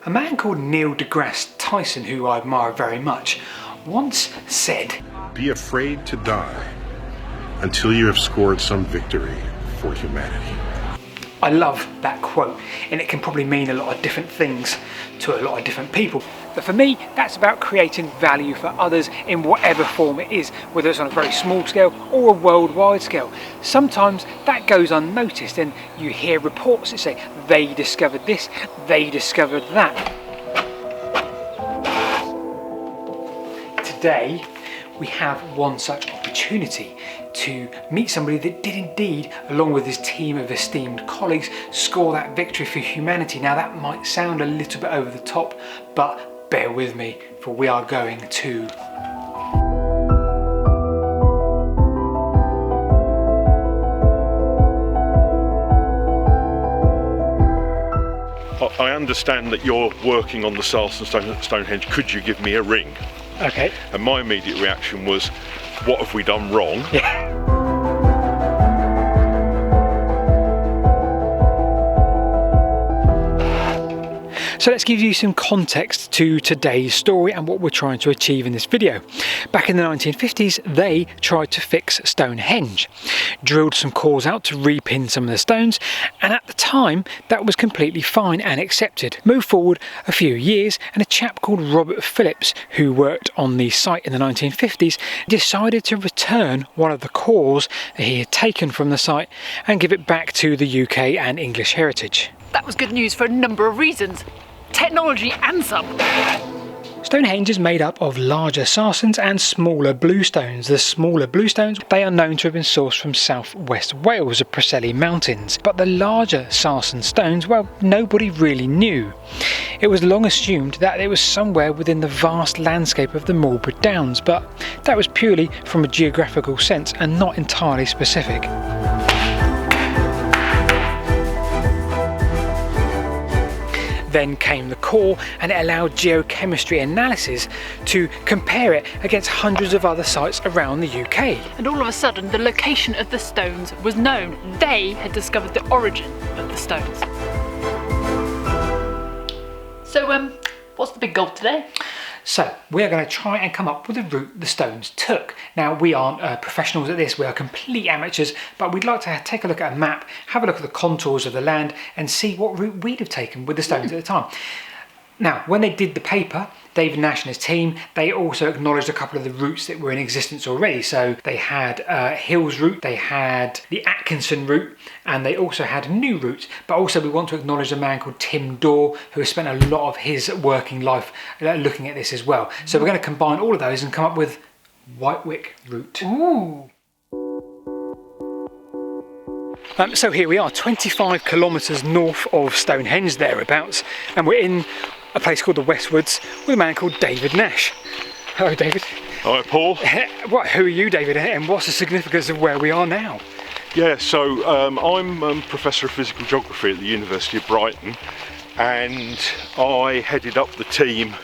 A man called Neil deGrasse Tyson, who I admire very much, once said, "Be afraid to die until you have scored some victory for humanity." I love that quote, and it can probably mean a lot of different things to a lot of different people. But for me, that's about creating value for others in whatever form it is, whether it's on a very small scale or a worldwide scale. Sometimes that goes unnoticed, and you hear reports that say they discovered this, they discovered that. Today, we have one such opportunity to meet somebody that did indeed, along with his team of esteemed colleagues, score that victory for humanity. Now that might sound a little bit over the top, but bear with me, for we are going to I understand that you're working on the Sarsen Stones at Stonehenge. Could you give me a ring? Okay. And my immediate reaction was, what have we done wrong? Yeah. So let's give you some context to today's story and what we're trying to achieve in this video. Back in the 1950s, they tried to fix Stonehenge, drilled some cores out to repin some of the stones, and at the time that was completely fine and accepted. Move forward a few years, and a chap called Robert Phillips, who worked on the site in the 1950s, decided to return one of the cores that he had taken from the site and give it back to the UK and English heritage. That was good news for a number of reasons. Technology and some. Stonehenge is made up of larger Sarsens and smaller bluestones. The smaller bluestones, they are known to have been sourced from southwest Wales, the Preseli Mountains. But the larger Sarsen stones, well, nobody really knew. It was long assumed that it was somewhere within the vast landscape of the Marlborough Downs, but that was purely from a geographical sense and not entirely specific. Then came the core, and it allowed geochemistry analysis to compare it against hundreds of other sites around the UK. And all of a sudden, the location of the stones was known. They had discovered the origin of the stones. So, what's the big goal today? So we are going to try and come up with the route the stones took. Now, we aren't professionals at this, we are complete amateurs, but we'd like to take a look at a map, have a look at the contours of the land and see what route we'd have taken with the stones at the time. Now, when they did the paper, David Nash and his team, they also acknowledged a couple of the routes that were in existence already. So they had Hill's route, they had the Atkinson route, and they also had new routes. But also we want to acknowledge a man called Tim Dorr, who has spent a lot of his working life looking at this as well. So we're going to combine all of those and come up with Whitewick route. Ooh. So here we are, 25 kilometres north of Stonehenge thereabouts, and we're in a place called the Westwoods with a man called David Nash. Hello, David. Hi, Paul. Who are you, David, and what's the significance of where we are now? Yeah, so I'm Professor of Physical Geography at the University of Brighton, and I headed up the team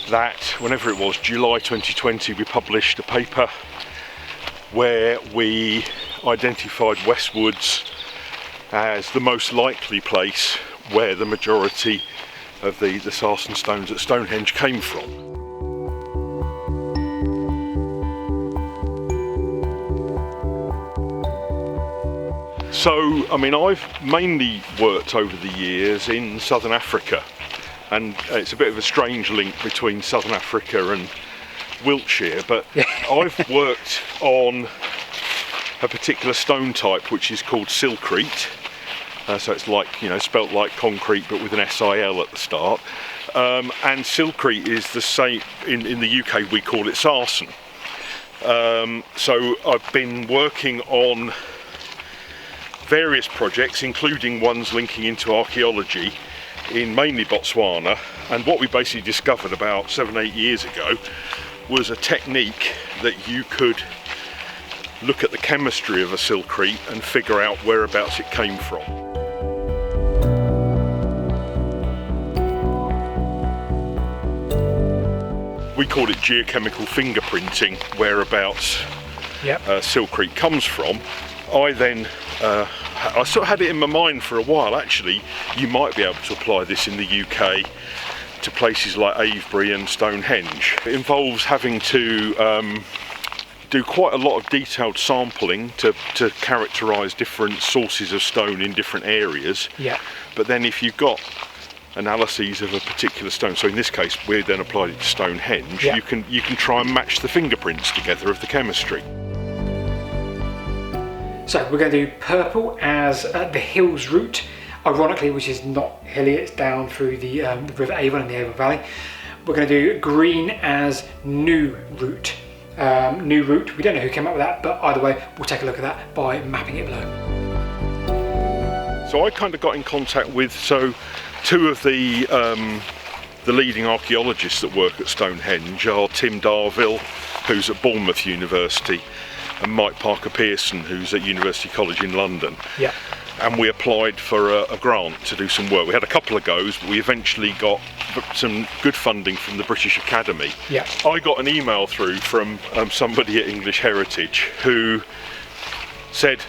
that, whenever it was, July 2020, we published a paper where we identified Westwoods as the most likely place where the majority of the Sarsen stones at Stonehenge came from. So, I mean, I've mainly worked over the years in Southern Africa, and it's a bit of a strange link between Southern Africa and Wiltshire, but I've worked on a particular stone type which is called silkrete. So it's like, you know, spelt like concrete but with an SIL at the start. And silkrete is the same, in the UK we call it sarsen. So I've been working on various projects, including ones linking into archaeology in mainly Botswana. And what we basically discovered about 7-8 years ago was a technique that you could look at the chemistry of a silkrete and figure out whereabouts it came from. We call it geochemical fingerprinting, whereabouts silkrete comes from. I then I sort of had it in my mind for a while, actually, you might be able to apply this in the UK to places like Avebury and Stonehenge. It involves having to do quite a lot of detailed sampling to characterise different sources of stone in different areas. Yeah. But then if you've got analyses of a particular stone, so in this case we then applied it to Stonehenge, yeah. you can try and match the fingerprints together of the chemistry. So we're going to do purple as the hills route, ironically, which is not hilly, it's down through the River Avon in the Avon Valley. We're going to do green as new route. New route, we don't know who came up with that, but either way, we'll take a look at that by mapping it below. So I kind of got in contact with two of the leading archaeologists that work at Stonehenge are Tim Darvill, who's at Bournemouth University, and Mike Parker-Pearson, who's at University College in London. Yeah. And we applied for a grant to do some work. We had a couple of goes, but we eventually got some good funding from the British Academy. Yeah. I got an email through from somebody at English Heritage who said,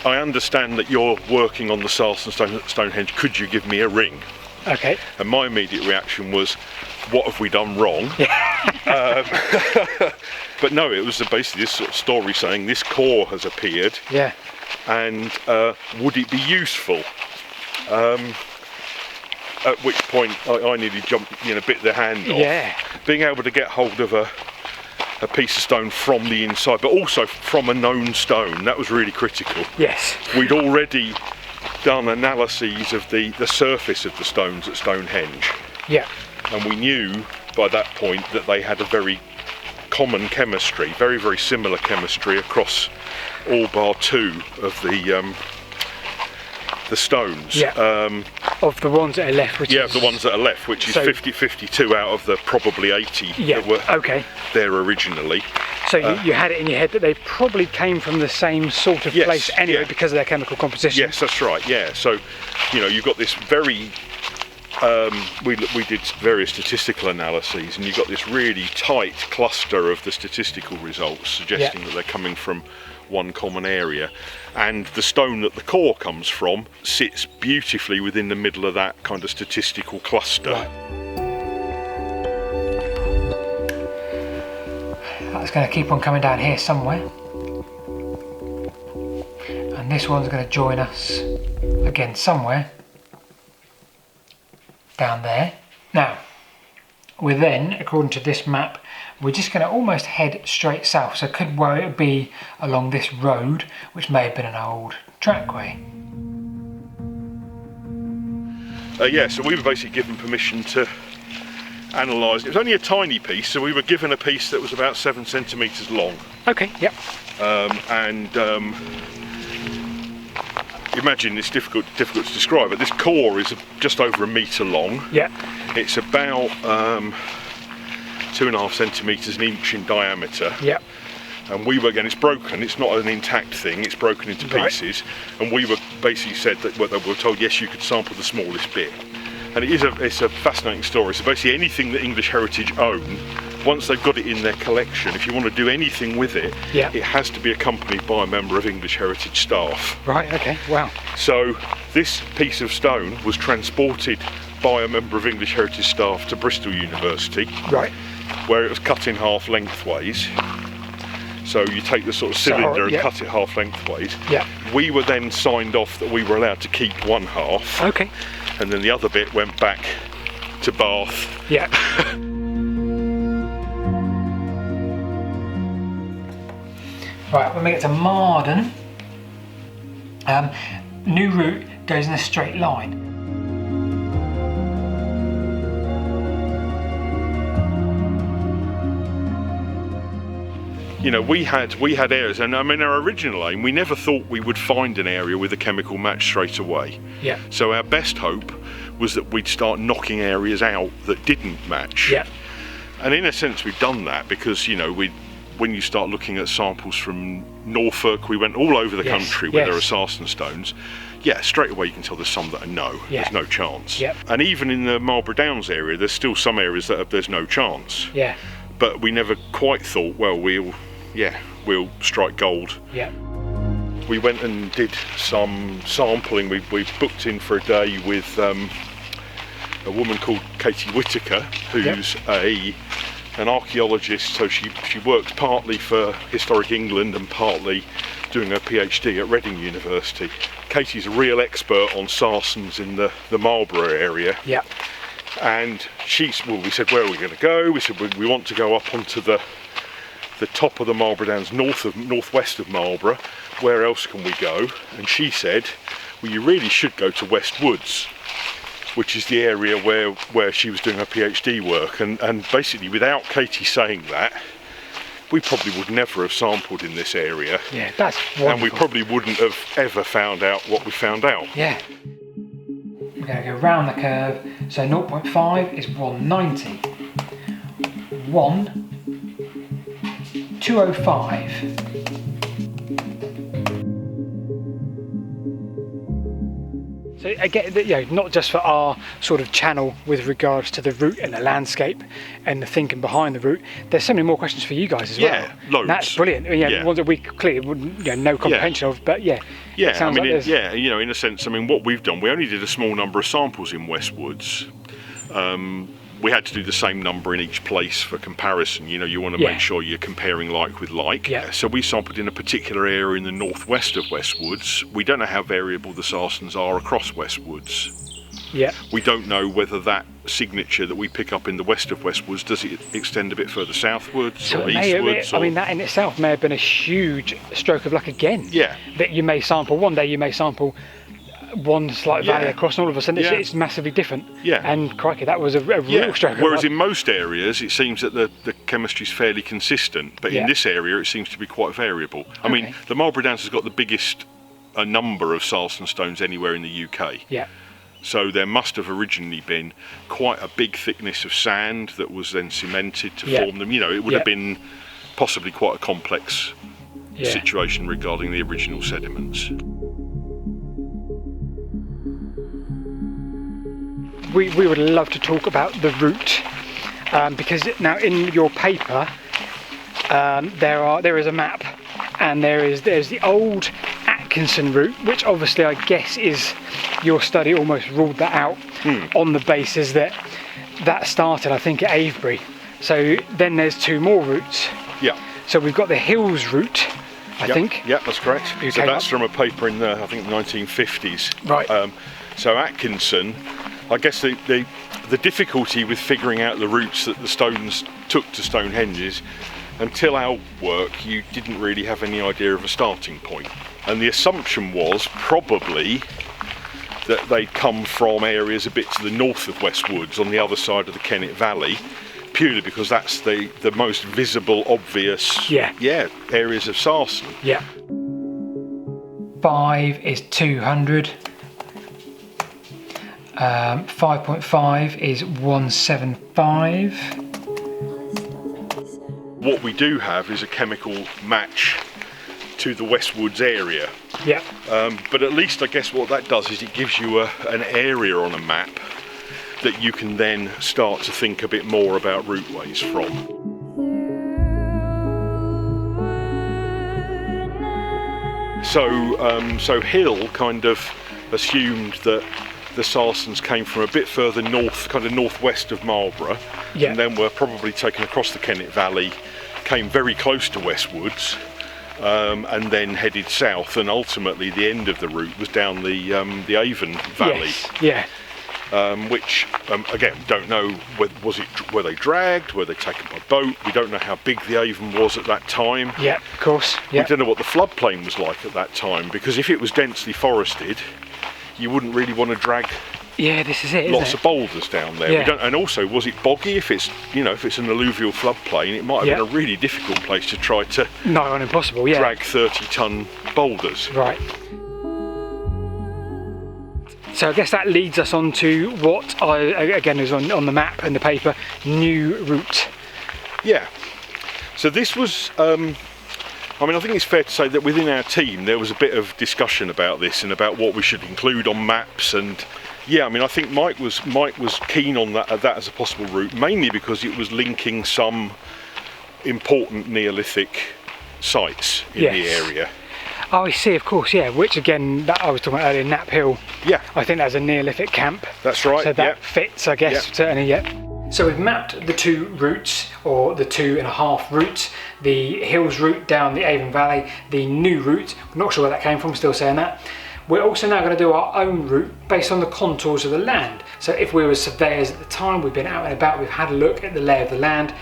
I understand that you're working on the Sarsen Stones at Stonehenge, could you give me a ring? Okay. And my immediate reaction was, what have we done wrong? But no, it was basically this sort of story saying this core has appeared. Yeah. And would it be useful? At which point I nearly jumped, bit the hand off. Yeah. Being able to get hold of a piece of stone from the inside, but also from a known stone, that was really critical. Yes. We'd already done analyses of the surface of the stones at Stonehenge. Yeah. And we knew by that point that they had a very common chemistry, very, very similar chemistry across all bar two of the stones. Yeah. Of the ones that are left, which yeah, is... the ones that are left, which is 52 out of the probably 80 that were there originally. So you had it in your head that they probably came from the same sort of place anyway, because of their chemical composition. Yes, that's right, yeah. So, you've got this very... we did various statistical analyses, and you've got this really tight cluster of the statistical results suggesting that they're coming from one common area, and the stone that the core comes from sits beautifully within the middle of that kind of statistical cluster. Right. That's going to keep on coming down here somewhere, and this one's going to join us again somewhere down there. Now we're then, according to this map, we're just going to almost head straight south, so could well be along this road, which may have been an old trackway. So we were basically given permission to analyse. It was only a tiny piece, so we were given a piece that was about 7 centimetres long. Okay, yep. Imagine it's difficult to describe, but this core is just over 1 metre long. Yeah. It's about 2.5 centimetres an inch in diameter. Yeah. And we were, again, it's broken, it's not an intact thing, it's broken into pieces. And we were basically said that we were told, yes, you could sample the smallest bit. And it's a fascinating story. So basically anything that English Heritage own, once they've got it in their collection, if you want to do anything with it, it has to be accompanied by a member of English Heritage staff. Right, okay, wow. So this piece of stone was transported by a member of English Heritage staff to Bristol University. Right. Where it was cut in half lengthways. So you take the sort of cylinder and cut it half lengthways. Yeah. We were then signed off that we were allowed to keep one half. Okay. And then the other bit went back to Bath. Yeah. Right, when we get to Marden, new route goes in a straight line. You know, we had areas, and I mean, our original aim, we never thought we would find an area with a chemical match straight away. Yeah. So our best hope was that we'd start knocking areas out that didn't match. Yeah. And in a sense, we've done that because, you know, when you start looking at samples from Norfolk, we went all over the country where there are Sarsen stones. Yeah, straight away you can tell there's some that are no. Yeah. There's no chance. Yep. And even in the Marlborough Downs area, there's still some areas that there's no chance. Yeah. But we never quite thought, well, we'll strike gold. Yeah. we went and did some sampling. We booked in for a day with a woman called Katie Whitaker, who's an archaeologist. So she works partly for Historic England and partly doing her PhD at Reading University. Katie's a real expert on Sarsens in the Marlborough area. Yeah. And we said, where are we going to go? We said, we want to go up onto the top of the Marlborough Downs, northwest of Marlborough. Where else can we go? And she said, well, you really should go to West Woods, which is the area where she was doing her PhD work. And basically, without Katie saying that, we probably would never have sampled in this area. Yeah, that's wonderful. And we probably wouldn't have ever found out what we found out. Yeah. We're going to go round the curve. So 0.5 is 190. 205. So again, not just for our sort of channel with regards to the route and the landscape and the thinking behind the route, there's so many more questions for you guys as well. Yeah, loads. That's brilliant. Ones that we clearly wouldn't, no comprehension of, but yeah. Yeah, in a sense, what we've done, we only did a small number of samples in West Woods. We had to do the same number in each place for comparison. You want to make sure you're comparing like with like. Yeah. So we sampled in a particular area in the northwest of West Woods. We don't know how variable the Sarsens are across West Woods. Yeah. We don't know whether that signature that we pick up in the west of West Woods, does it extend a bit further southwards or eastwards? That in itself may have been a huge stroke of luck again. Yeah. That you may sample one day, you may sample one slight valley across, and all of a sudden it's massively different. Yeah. And crikey, that was a real stroke. Whereas in most areas it seems that the chemistry is fairly consistent, but in this area it seems to be quite variable. I mean, the Marlborough Downs has got the biggest number of Sarsen stones anywhere in the UK. Yeah. So there must have originally been quite a big thickness of sand that was then cemented to form them. It would have been possibly quite a complex situation regarding the original sediments. We would love to talk about the route because now in your paper there is a map, and there's the old Atkinson route, which obviously I guess is your study almost ruled that out on the basis that started, I think, at Avebury. So then there's two more routes. Yeah. So we've got the Hills route, I think. Yeah, that's correct. So that's from a paper in the 1950s. Right. So Atkinson, I guess the difficulty with figuring out the routes that the stones took to Stonehenge is, until our work, you didn't really have any idea of a starting point. And the assumption was probably that they'd come from areas a bit to the north of West Woods, on the other side of the Kennet Valley, purely because that's the most visible, obvious areas of Sarsen. Yeah. 5 is 200. 5.5 is 175. What we do have is a chemical match to the West Woods area. Yeah. But at least I guess what that does is it gives you an area on a map that you can then start to think a bit more about routeways from. So Hill kind of assumed that the Sarsens came from a bit further north, kind of northwest of Marlborough, and then were probably taken across the Kennet Valley, came very close to West Woods, and then headed south, and ultimately the end of the route was down the Avon Valley. Yes. Which again, don't know, were they dragged, were they taken by boat? We don't know how big the Avon was at that time. Yeah, of course. Yeah. We don't know what the floodplain was like at that time, because if it was densely forested, you wouldn't really want to drag this is it, lots of boulders down there. Yeah. And also, was it boggy? If it's an alluvial floodplain, it might have been a really difficult place to try to impossible, drag 30-ton boulders. Right. So I guess that leads us on to what again is on the map and the paper, new route. Yeah. So this was, I think it's fair to say that within our team there was a bit of discussion about this and about what we should include on maps. And I think Mike was keen on that as a possible route, mainly because it was linking some important Neolithic sites in the area. Oh, I see, of course, yeah, which again, that I was talking about earlier, Knapp Hill. Yeah. I think that's a Neolithic camp. That's right, So that fits, I guess, certainly, yeah. So we've mapped the 2 routes, or the 2.5 routes, the Hills route down the Avon Valley, the new route, I'm not sure where that came from, still saying that. We're also now going to do our own route based on the contours of the land. So if we were surveyors at the time, we've been out and about, we've had a look at the lay of the land,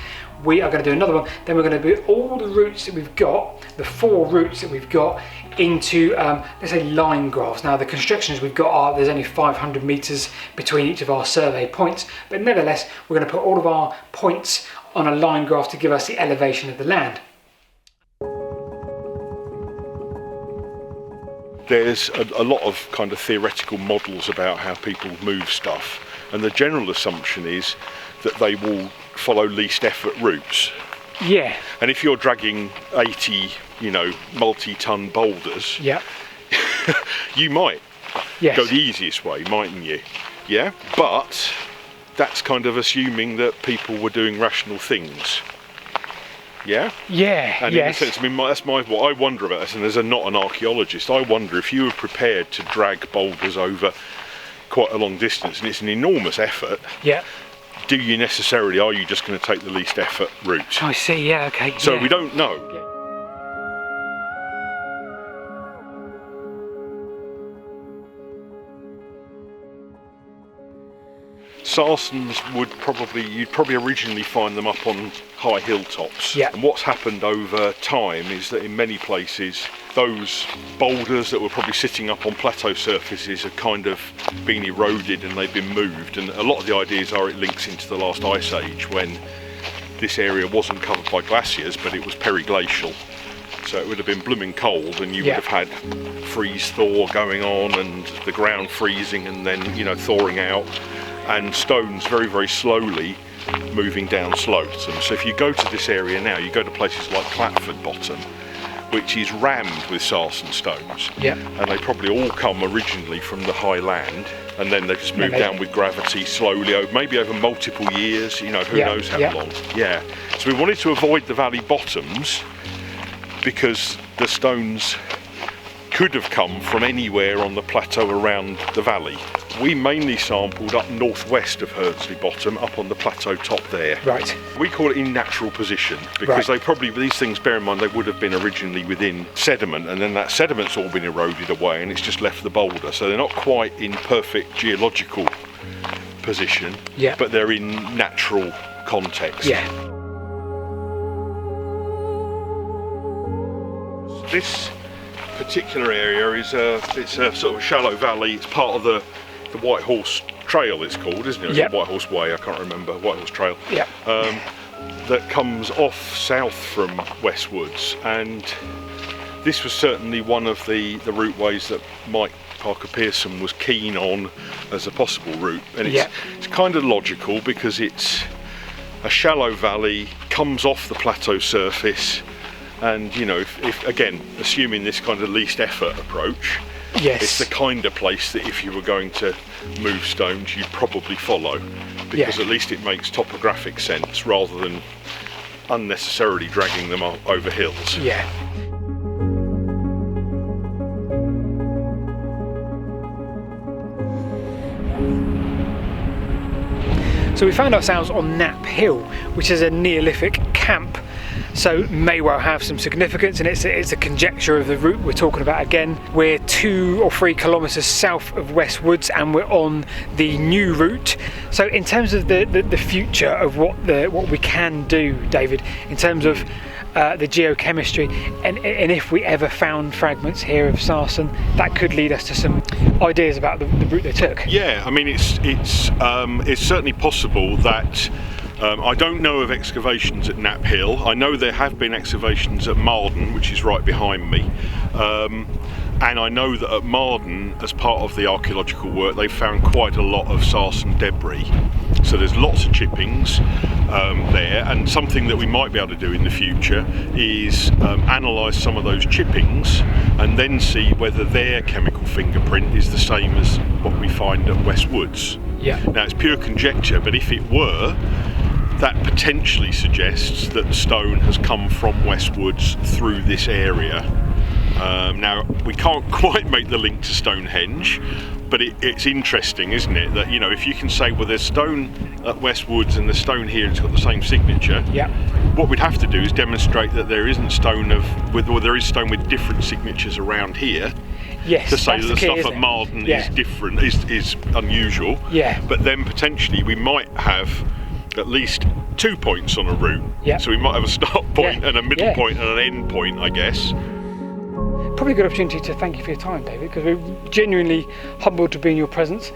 we are going to do another one. Then we're going to put all the routes that we've got, the 4 routes that we've got, into let's say line graphs. Now the constructions we've got are, there's only 500 metres between each of our survey points, but nevertheless we're going to put all of our points on a line graph to give us the elevation of the land. There's a lot of kind of theoretical models about how people move stuff, and the general assumption is that they will follow least effort routes. Yeah. And if you're dragging 80, multi-ton boulders, yeah, you might yes. go the easiest way, mightn't you? Yeah, but that's kind of assuming that people were doing rational things. Yeah? Yeah, and yes. in a sense, I mean, that's what I wonder about this, and as not an archaeologist, I wonder if you were prepared to drag boulders over quite a long distance, and it's an enormous effort. Yeah. Are you just going to take the least effort route? I see, yeah, okay. So yeah. we don't know. Yeah. Sarsens you'd probably originally find them up on high hilltops. Yeah. And what's happened over time is that in many places those boulders that were probably sitting up on plateau surfaces have kind of been eroded and they've been moved, and a lot of the ideas are it links into the last ice age when this area wasn't covered by glaciers but it was periglacial. So it would have been blooming cold, and you would have had freeze-thaw going on and the ground freezing and then thawing out, and stones very, very slowly moving down slopes. And so if you go to this area now, you go to places like Clatford Bottom, which is rammed with Sarsen stones. Yeah. And they probably all come originally from the high land, and then they just move down with gravity slowly, maybe over multiple years, who knows how long. Yeah. So we wanted to avoid the valley bottoms because the stones could have come from anywhere on the plateau around the valley. We mainly sampled up northwest of Hurdsley Bottom, up on the plateau top there. Right. We call it in natural position because these things, bear in mind, they would have been originally within sediment, and then that sediment's all been eroded away and it's just left the boulder. So they're not quite in perfect geological position, but they're in natural context. Yeah. This particular area is it's a sort of shallow valley. It's part of the White Horse Trail, it's called, isn't it? White Horse Way, I can't remember. White Horse Trail. Yeah. That comes off south from Westwoods, and this was certainly one of the routeways that Mike Parker-Pearson was keen on as a possible route, and it's kind of logical because it's a shallow valley, comes off the plateau surface. And if again, assuming this kind of least effort approach, it's the kind of place that if you were going to move stones, you'd probably follow, because at least it makes topographic sense rather than unnecessarily dragging them over hills. Yeah. So we found ourselves on Knapp Hill, which is a Neolithic camp. So may well have some significance, and it's a conjecture of the route we're talking about again. We're 2 or 3 kilometres south of Westwoods and we're on the new route. So in terms of the future of what we can do, David, in terms of the geochemistry, and if we ever found fragments here of Sarsen, that could lead us to some ideas about the route they took. Yeah, I mean it's certainly possible that I don't know of excavations at Knapp Hill. I know there have been excavations at Marden, which is right behind me. And I know that at Marden, as part of the archaeological work, they've found quite a lot of Sarsen debris. So there's lots of chippings there, and something that we might be able to do in the future is analyse some of those chippings and then see whether their chemical fingerprint is the same as what we find at Westwoods. Yeah. Now it's pure conjecture, but if it were, that potentially suggests that the stone has come from Westwoods through this area. Now, we can't quite make the link to Stonehenge, but it's interesting, isn't it, that, you know, if you can say, well, there's stone at Westwoods and the stone here, it's got the same signature. Yeah. What we'd have to do is demonstrate that there isn't stone or there is stone with different signatures around here. Yes, To say that's that the key, stuff isn't at it? Marden Yeah. is different is unusual. Yeah. But then potentially we might have at least 2 points on a route. Yeah. So we might have a start point Yeah. and a middle Yeah. point and an end point, I guess. Probably a good opportunity to thank you for your time, David, because we're genuinely humbled to be in your presence.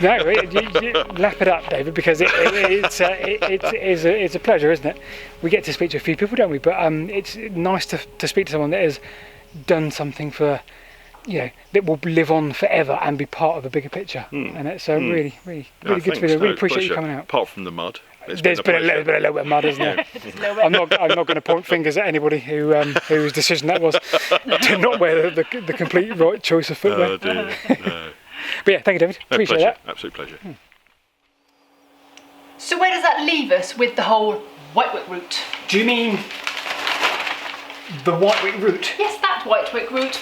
No, you lap it up, David, because it's a pleasure, isn't it? We get to speak to a few people, don't we? But it's nice to speak to someone that has done something for, you know, that will live on forever and be part of a bigger picture. And it's really good to be there. Really appreciate you coming out. Apart from the mud. There's been a little bit of mud, isn't there? I'm not going to point fingers at anybody whose decision that was to not wear the complete right choice of footwear. Oh, dear. No. But yeah, thank you, David. Appreciate pleasure. that. Absolute pleasure. So where does that leave us with the whole Whitewick route? Do you mean the Whitewick route? Yes, that Whitewick route.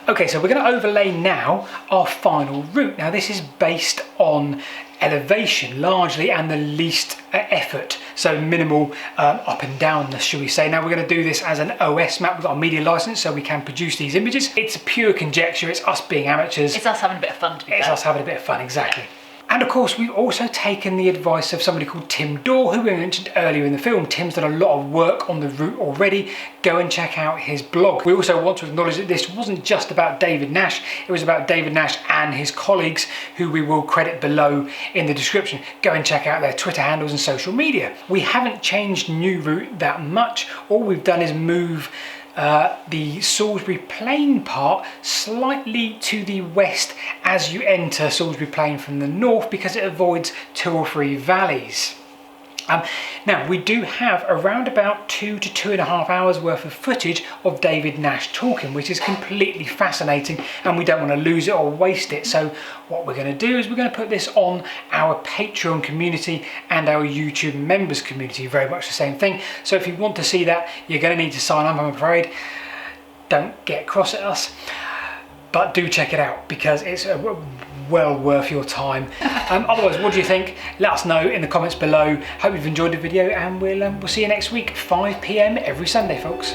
Okay, so we're going to overlay now our final route. Now this is based on elevation largely and the least effort, so minimal up and downness, shall we say. Now we're going to do this as an OS map. We've got a media license, so we can produce these images. It's a pure conjecture, it's us being amateurs. It's us having a bit of fun, to be It's fair. us having a bit of fun, exactly. And of course, we've also taken the advice of somebody called Tim Dorr, who we mentioned earlier in the film. Tim's done a lot of work on the route already. Go and check out his blog. We also want to acknowledge that this wasn't just about David Nash, it was about David Nash and his colleagues, who we will credit below in the description. Go and check out their Twitter handles and social media. We haven't changed New Route that much. All we've done is move the Salisbury Plain part slightly to the west as you enter Salisbury Plain from the north, because it avoids 2 or 3 valleys. Now we do have around about 2 to 2.5 hours worth of footage of David Nash talking, which is completely fascinating, and we don't want to lose it or waste it. So what we're going to do is we're going to put this on our Patreon community and our YouTube members community, very much the same thing. So if you want to see that, you're going to need to sign up, I'm afraid. Don't get cross at us, but do check it out because it's well worth your time. Otherwise, what do you think? Let us know in the comments below. Hope you've enjoyed the video, and we'll see you next week, 5 PM every Sunday, folks.